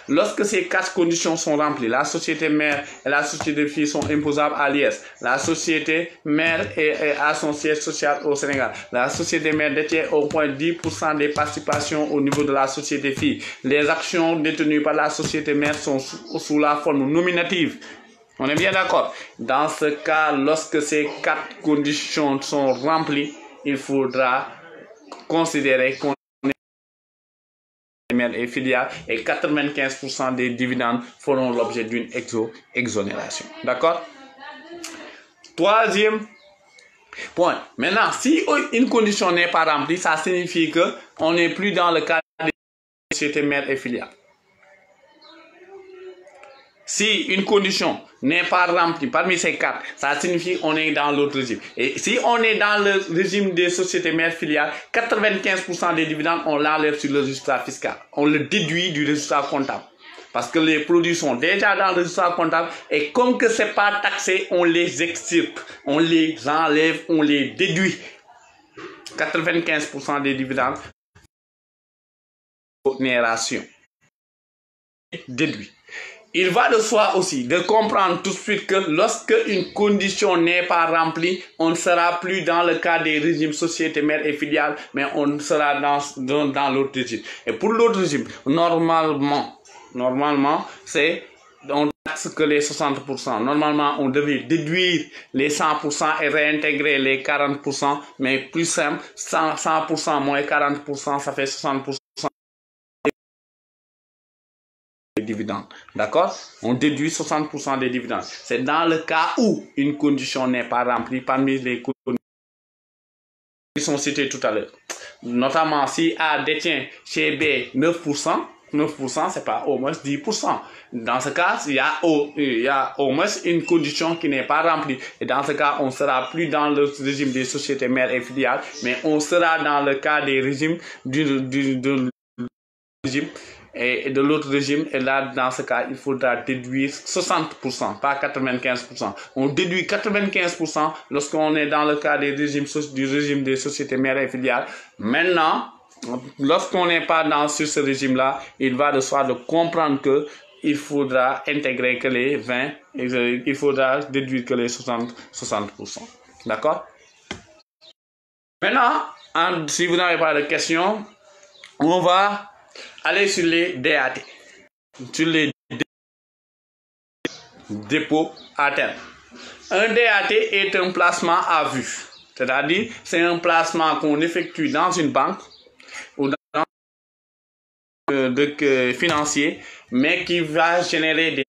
lorsque ces 4 conditions sont remplies, la société mère et la société fille sont imposables à l'IS. La société mère a son siège social au Sénégal. La société mère détient au moins 10% des participations au niveau de la société fille. Les actions détenues par la société mère sont sous la forme nominative. On est bien d'accord? Dans ce cas, lorsque ces 4 conditions sont remplies, il faudra considérer qu'on est mère et filiale et 95% des dividendes feront l'objet d'une exonération. D'accord? Troisième point. Maintenant, si une condition n'est pas remplie, ça signifie qu'on n'est plus dans le cas des sociétés mères et filiales. Si une condition n'est pas remplie parmi ces 4, ça signifie qu'on est dans l'autre régime. Et si on est dans le régime des sociétés mères filiales, 95% des dividendes, on l'enlève sur le résultat fiscal. On le déduit du résultat comptable. Parce que les produits sont déjà dans le résultat comptable et comme que ce n'est pas taxé, on les extirpe, on les enlève, on les déduit. 95% des dividendes rémunération déduit. Il va de soi aussi de comprendre tout de suite que lorsque une condition n'est pas remplie, on ne sera plus dans le cas des régimes société mère et filiale, mais on sera dans l'autre régime. Et pour l'autre régime, normalement, c'est on taxe que les 60%. Normalement, on devait déduire les 100% et réintégrer les 40%, mais plus simple, 100% moins 40%, ça fait 60%. Dividendes. D'accord? On déduit 60% des dividendes. C'est dans le cas où une condition n'est pas remplie parmi les conditions qui sont citées tout à l'heure. Notamment si A détient chez B 9%, c'est pas au moins 10%. Dans ce cas, il y a au moins une condition qui n'est pas remplie. Et dans ce cas, on ne sera plus dans le régime des sociétés mères et filiales, mais on sera dans le cas des régimes du régime et de l'autre régime. Et là, dans ce cas, il faudra déduire 60%, pas 95%. On déduit 95% lorsqu'on est dans le cas des régimes, du régime des sociétés mères et filiales. Maintenant, lorsqu'on n'est pas sur ce régime-là, il va de soi de comprendre que il faudra intégrer que les 20, il faudra déduire que les 60%. D'accord? Maintenant, si vous n'avez pas de questions, on va aller sur les DAT, sur les dépôts à terme. Un DAT est un placement à vue, c'est-à-dire c'est un placement qu'on effectue dans une banque ou dans un financier, mais qui va générer des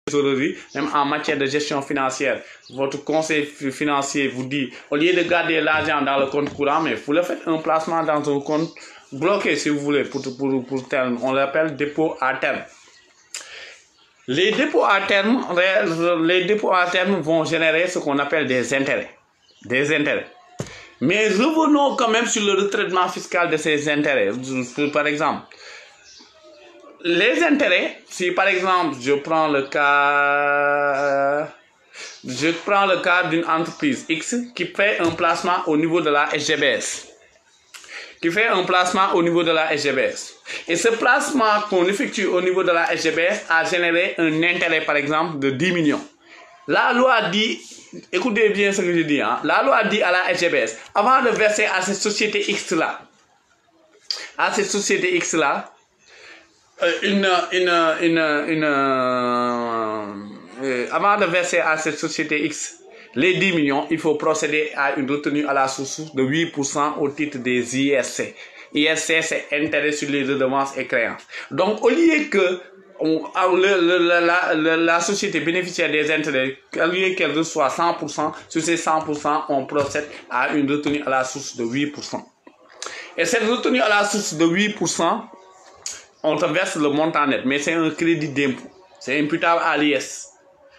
trésorerie, même en matière de gestion financière. Votre conseil financier vous dit, au lieu de garder l'argent dans le compte courant, mais vous le faites un placement dans un compte bloqué, si vous voulez, pour terme. On l'appelle dépôt à terme. Les dépôts à terme vont générer ce qu'on appelle des intérêts. Mais revenons quand même sur le retraitement fiscal de ces intérêts. Par exemple, les intérêts, si par exemple je prends le cas d'une entreprise X qui fait un placement au niveau de la SGBS. Et ce placement qu'on effectue au niveau de la SGBS a généré un intérêt par exemple de 10 millions. La loi dit, écoutez bien ce que je dis, hein, la loi dit à la SGBS, avant de verser à cette société X-là, avant de verser à cette société X les 10 millions, il faut procéder à une retenue à la source de 8% au titre des ISC. ISC, c'est intérêt sur les redevances et créances. Donc, au lieu que la société bénéficiaire des intérêts, au lieu qu'elle reçoit 100%, sur ces 100%, on procède à une retenue à la source de 8%. Et cette retenue à la source de 8%, on te verse le montant net, mais c'est un crédit d'impôt. C'est imputable à l'IS.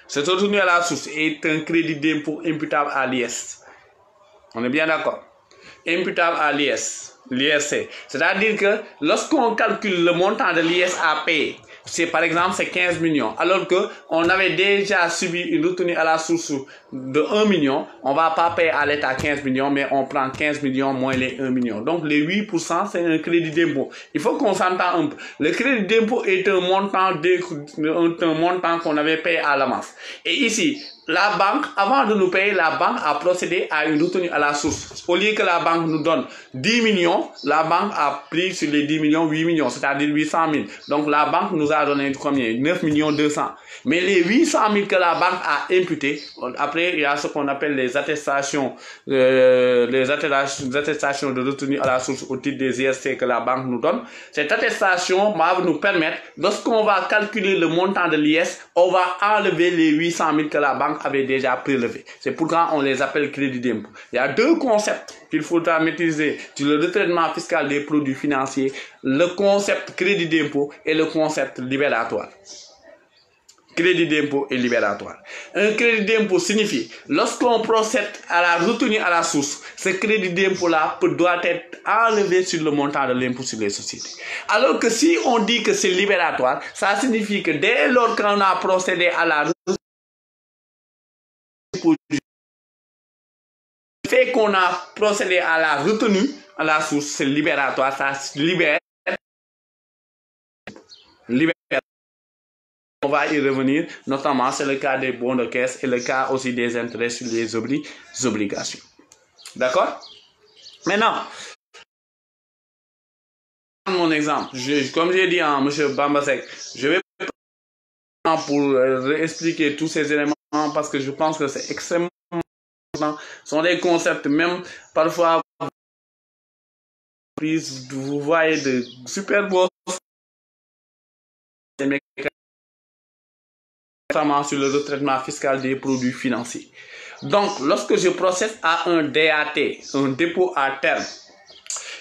Cette retenue à la source est un crédit d'impôt imputable à l'IS. On est bien d'accord? Imputable à l'IS, l'ISC. C'est-à-dire que lorsqu'on calcule le montant de l'IS à payer, par exemple, c'est 15 millions. Alors qu'on avait déjà subi une retenue à la source de 1 million, on ne va pas payer à l'État 15 millions, mais on prend 15 millions moins les 1 million. Donc, les 8%, c'est un crédit d'impôt. Il faut qu'on s'entende un peu. Le crédit d'impôt est un montant qu'on avait payé à l'avance. Et ici, la banque, avant de nous payer, la banque a procédé à une retenue à la source. Au lieu que la banque nous donne 10 millions, la banque a pris sur les 10 millions 8 millions, c'est-à-dire 800 000. Donc la banque nous a donné combien? 9 millions 200. Mais les 800 000 que la banque a imputés, après il y a ce qu'on appelle les attestations de retenue à la source au titre des IST que la banque nous donne. Cette attestation va nous permettre, lorsqu'on va calculer le montant de l'IS, on va enlever les 800 000 que la banque avait déjà prélevé. C'est pourquoi on les appelle crédit d'impôt. Il y a deux concepts qu'il faudra maîtriser sur le retraitement fiscal des produits financiers, le concept crédit d'impôt et le concept libératoire. Crédit d'impôt et libératoire. Un crédit d'impôt signifie, lorsqu'on procède à la retenue à la source, ce crédit d'impôt-là doit être enlevé sur le montant de l'impôt sur les sociétés. Alors que si on dit que c'est libératoire, ça signifie que dès lors qu'on a procédé à la retenue fait qu'on a procédé à la retenue à la source, c'est libératoire, ça libère. On va y revenir, notamment c'est le cas des bons de caisse et le cas aussi des intérêts sur les obligations. D'accord? Maintenant, mon exemple, comme j'ai dit à M. Bambasek, je vais pour expliquer tous ces éléments parce que je pense que c'est extrêmement important. Ce sont des concepts, même parfois, vous voyez de super beaux sur le retraitement fiscal des produits financiers. Donc, lorsque je procède à un DAT, un dépôt à terme,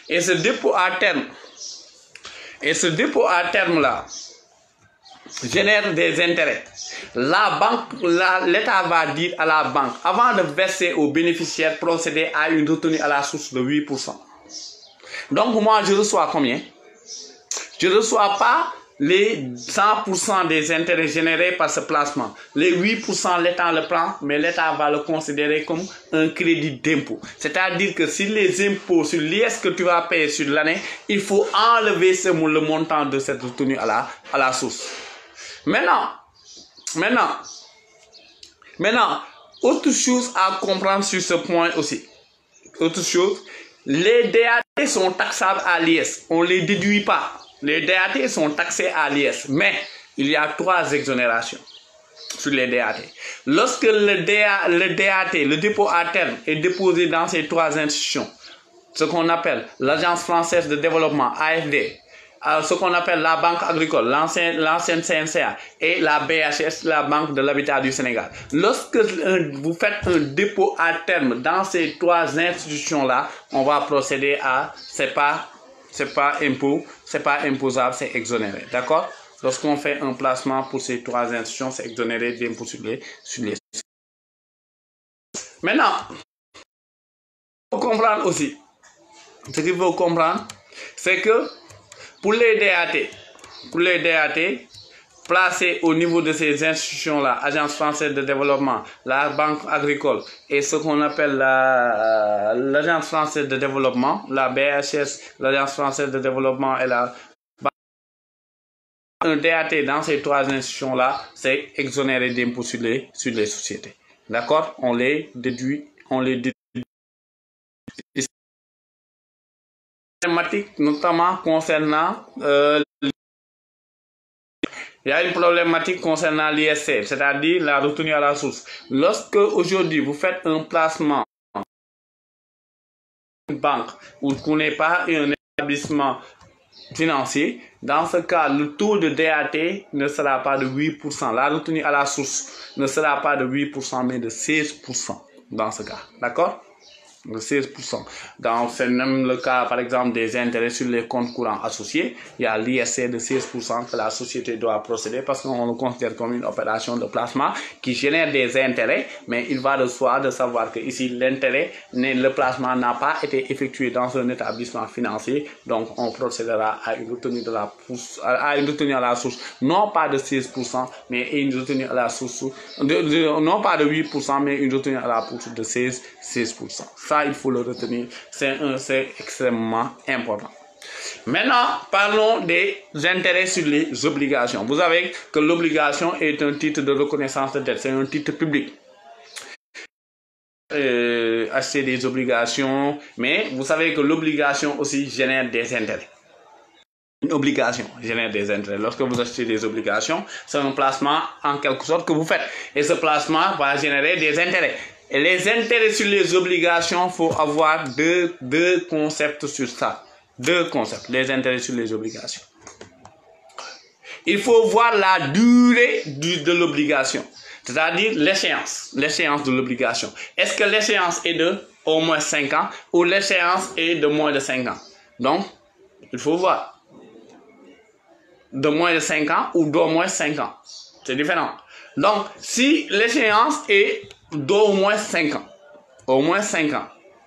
et ce dépôt à terme là génère des intérêts. L'État va dire à la banque, avant de verser aux bénéficiaires, procéder à une retenue à la source de 8%. Donc, moi, je reçois combien? Je ne reçois pas les 100% des intérêts générés par ce placement. Les 8%, l'État le prend, mais l'État va le considérer comme un crédit d'impôt. C'est-à-dire que si les impôts sur l'IS que tu vas payer sur l'année, il faut enlever le montant de cette retenue à la source. Maintenant, autre chose à comprendre sur ce point aussi. Autre chose, les DAT sont taxables à l'IS. On ne les déduit pas. Les DAT sont taxés à l'IS, mais il y a 3 exonérations sur les DAT. Lorsque le DAT, le dépôt à terme, est déposé dans ces 3 institutions, ce qu'on appelle l'Agence française de développement, AFD, ce qu'on appelle la Banque agricole, l'ancienne CNCA, et la BHS, la Banque de l'Habitat du Sénégal. Lorsque vous faites un dépôt à terme dans ces 3 institutions-là, on va procéder à, c'est pas imposable, c'est exonéré. D'accord? Lorsqu'on fait un placement pour ces 3 institutions, c'est exonéré d'impôt sur les. Maintenant, il faut comprendre aussi. Ce qu'il faut comprendre, c'est que pour les DAT, placés au niveau de ces institutions-là, Agence française de développement, la Banque agricole et ce qu'on appelle l'Agence française de développement, la BHS, l'Agence française de développement et la Banque. Un DAT dans ces 3 institutions-là, c'est exonéré d'impôts sur les sociétés. D'accord? On les déduit. Notamment concernant il y a une problématique concernant l'ISC, c'est-à-dire la retenue à la source. Lorsque aujourd'hui vous faites un placement dans une banque ou qu'on n'est pas un établissement financier, dans ce cas, le taux de DAT ne sera pas de 8%. La retenue à la source ne sera pas de 8%, mais de 16% dans ce cas. D'accord? De 16%. C'est même le cas, par exemple, des intérêts sur les comptes courants associés. Il y a l'ISC de 16% que la société doit procéder parce qu'on le considère comme une opération de placement qui génère des intérêts, mais il va de soi de savoir que ici, le placement n'a pas été effectué dans un établissement financier, donc on procédera à une retenue à la source, non pas de 16%, mais une retenue à la source, non pas de 8%, mais une retenue à la source de 16%. Ça, il faut le retenir. C'est extrêmement important. Maintenant, parlons des intérêts sur les obligations. Vous savez que l'obligation est un titre de reconnaissance de dette. C'est un titre public. Acheter des obligations, mais vous savez que l'obligation aussi génère des intérêts. Une obligation génère des intérêts. Lorsque vous achetez des obligations, c'est un placement en quelque sorte que vous faites. Et ce placement va générer des intérêts. Et les intérêts sur les obligations, il faut avoir deux concepts sur ça. 2 concepts, les intérêts sur les obligations. Il faut voir la durée de l'obligation, c'est-à-dire l'échéance de l'obligation. Est-ce que l'échéance est de au moins 5 ans ou l'échéance est de moins de 5 ans? Donc, il faut voir. De moins de 5 ans ou d'au moins 5 ans. C'est différent. Donc, si l'échéance est d'au moins 5 ans,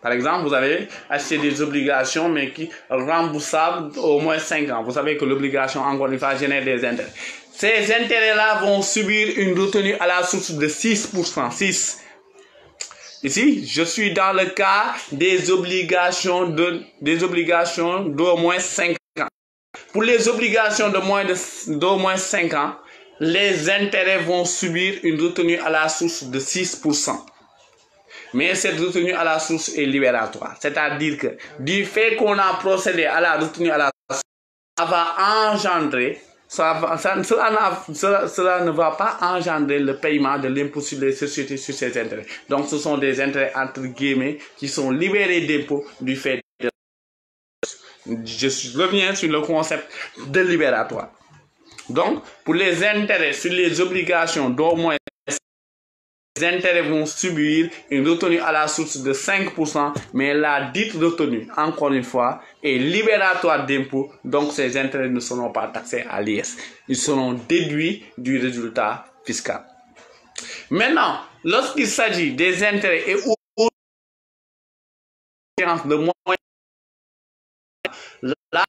par exemple, vous avez acheté des obligations, mais qui remboursables au moins 5 ans. Vous savez que l'obligation, encore une fois, génère des intérêts. Ces intérêts-là vont subir une retenue à la source de 6%. Ici, je suis dans le cas des obligations d'au moins 5 ans. Pour les obligations d'au moins 5 ans, les intérêts vont subir une retenue à la source de 6%. Mais cette retenue à la source est libératoire. C'est-à-dire que du fait qu'on a procédé à la retenue à la source, ça va engendrer, cela ne va pas engendrer le paiement de l'impôt sur les sociétés sur ces intérêts. Donc ce sont des intérêts entre guillemets qui sont libérés d'impôt du fait de... Je reviens sur le concept de libératoire. Donc, pour les intérêts sur les obligations d'au moins, les intérêts vont subir une retenue à la source de 5%, mais la dite retenue, encore une fois, est libératoire d'impôt, donc ces intérêts ne seront pas taxés à l'IS. Ils seront déduits du résultat fiscal. Maintenant, lorsqu'il s'agit des intérêts et ou de moins, la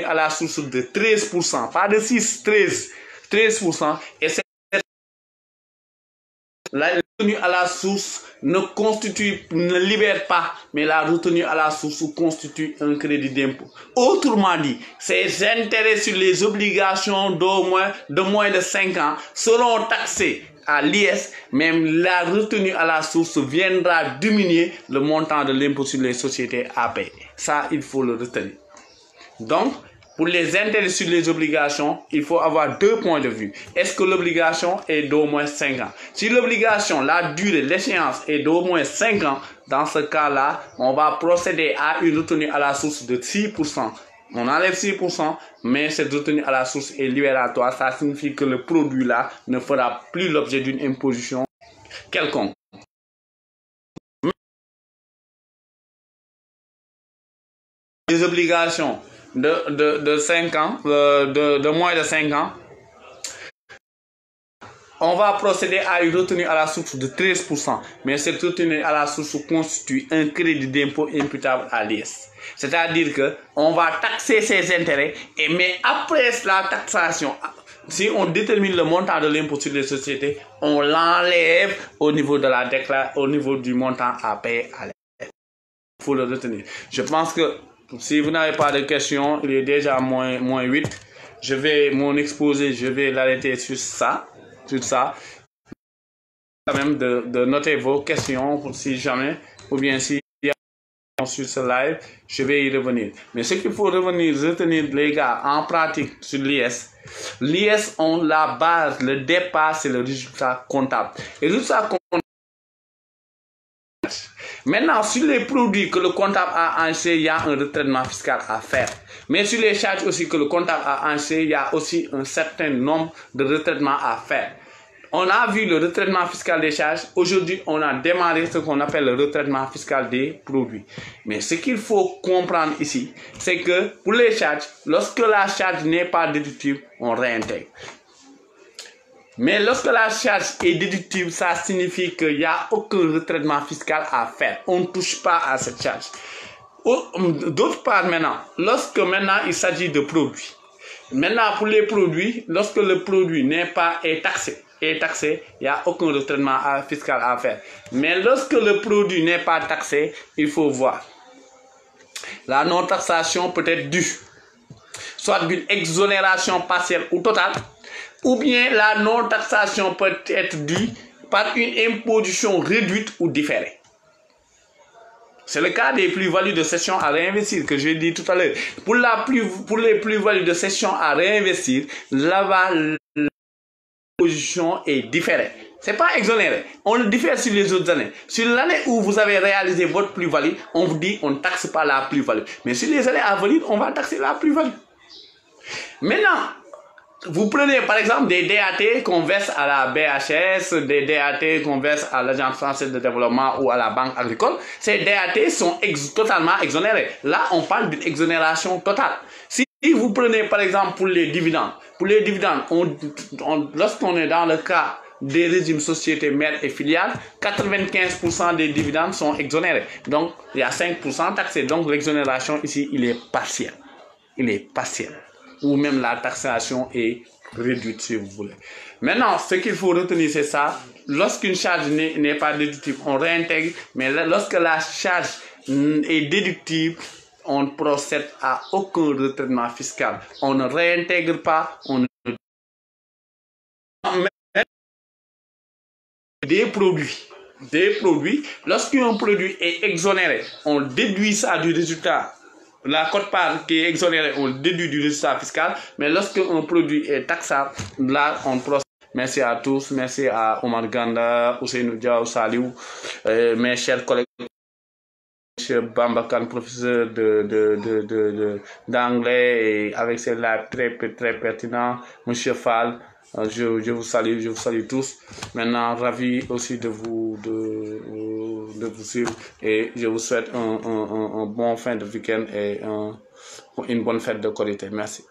à la source de 13%, pas de 6, 13%, et c'est la retenue à la source ne libère pas, mais la retenue à la source constitue un crédit d'impôt. Autrement dit, ces intérêts sur les obligations de moins de 5 ans seront taxés à l'IS, même la retenue à la source viendra diminuer le montant de l'impôt sur les sociétés à payer. Ça, il faut le retenir. Donc, pour les intérêts sur les obligations, il faut avoir deux points de vue. Est-ce que l'obligation est d'au moins 5 ans? Si l'obligation, la durée, l'échéance est d'au moins 5 ans, dans ce cas-là, on va procéder à une retenue à la source de 6%. On enlève 6%, mais cette retenue à la source est libératoire. Ça signifie que le produit-là ne fera plus l'objet d'une imposition quelconque. Les obligations de 5 ans, de moins de 5 ans, on va procéder à une retenue à la source de 13%. Mais cette retenue à la source constitue un crédit d'impôt imputable à l'IS. C'est-à-dire qu'on va taxer ces intérêts, mais après la taxation, si on détermine le montant de l'impôt sur les sociétés, on l'enlève au niveau de la déclaration, au niveau du montant à payer à l'IS. Il faut le retenir. Je pense que si vous n'avez pas de questions, il est déjà moins 8. Mon exposé, je vais l'arrêter sur ça. Quand même de noter vos questions pour si jamais, ou bien si sur ce live, je vais y revenir. Mais ce qu'il faut retenir les gars, en pratique sur l'IS, l'IS, on la base, le départ, c'est le résultat comptable. Et le résultat comptable, maintenant, sur les produits que le comptable a enregistrés, il y a un retraitement fiscal à faire. Mais sur les charges aussi que le comptable a enregistrées, il y a aussi un certain nombre de retraitements à faire. On a vu le retraitement fiscal des charges. Aujourd'hui, on a démarré ce qu'on appelle le retraitement fiscal des produits. Mais ce qu'il faut comprendre ici, c'est que pour les charges, lorsque la charge n'est pas déductible, on réintègre. Mais lorsque la charge est déductible, ça signifie qu'il n'y a aucun retraitement fiscal à faire. On ne touche pas à cette charge. D'autre part, maintenant, lorsque il s'agit de produits. Maintenant, pour les produits, lorsque le produit est taxé, il n'y a aucun retraitement fiscal à faire. Mais lorsque le produit n'est pas taxé, il faut voir. La non-taxation peut être due, soit d'une exonération partielle ou totale, ou bien la non-taxation peut être due par une imposition réduite ou différée. C'est le cas des plus-values de cession à réinvestir que j'ai dit tout à l'heure. Pour les plus-values de cession à réinvestir, là-bas, l'imposition est différée. Ce n'est pas exonéré. On le diffère sur les autres années. Sur l'année où vous avez réalisé votre plus-value, on vous dit on ne taxe pas la plus-value. Mais sur les années à venir, on va taxer la plus-value. Maintenant, vous prenez par exemple des DAT qu'on verse à la BHS, des DAT qu'on verse à l'Agence française de développement ou à la Banque agricole. Ces DAT sont totalement exonérés. Là, on parle d'une exonération totale. Si vous prenez par exemple pour les dividendes, lorsqu'on est dans le cas des régimes sociétés mères et filiales, 95% des dividendes sont exonérés. Donc, il y a 5% taxés. Donc, l'exonération ici, il est partiel. Ou même la taxation est réduite si vous voulez. Maintenant, ce qu'il faut retenir, c'est ça. lorsqu'une charge n'est pas déductible, on réintègre, mais lorsque la charge est déductible, on ne procède à aucun retraitement fiscal. On ne réintègre pas, on ne... Des produits, lorsqu'un produit est exonéré, on déduit ça du résultat. La quote-part qui est exonérée, on déduit du résultat fiscal, mais lorsqu'un produit est taxable, là, on procède. Merci à tous, merci à Omar Ganda, Ousseinou Diaw, Saliou, mes chers collègues. Monsieur Bambakan, professeur d'anglais et avec ses lives très pertinents. Monsieur Fall, je vous salue tous. Maintenant, ravi aussi de vous suivre et je vous souhaite un bon fin de week-end et une bonne fête de qualité. Merci.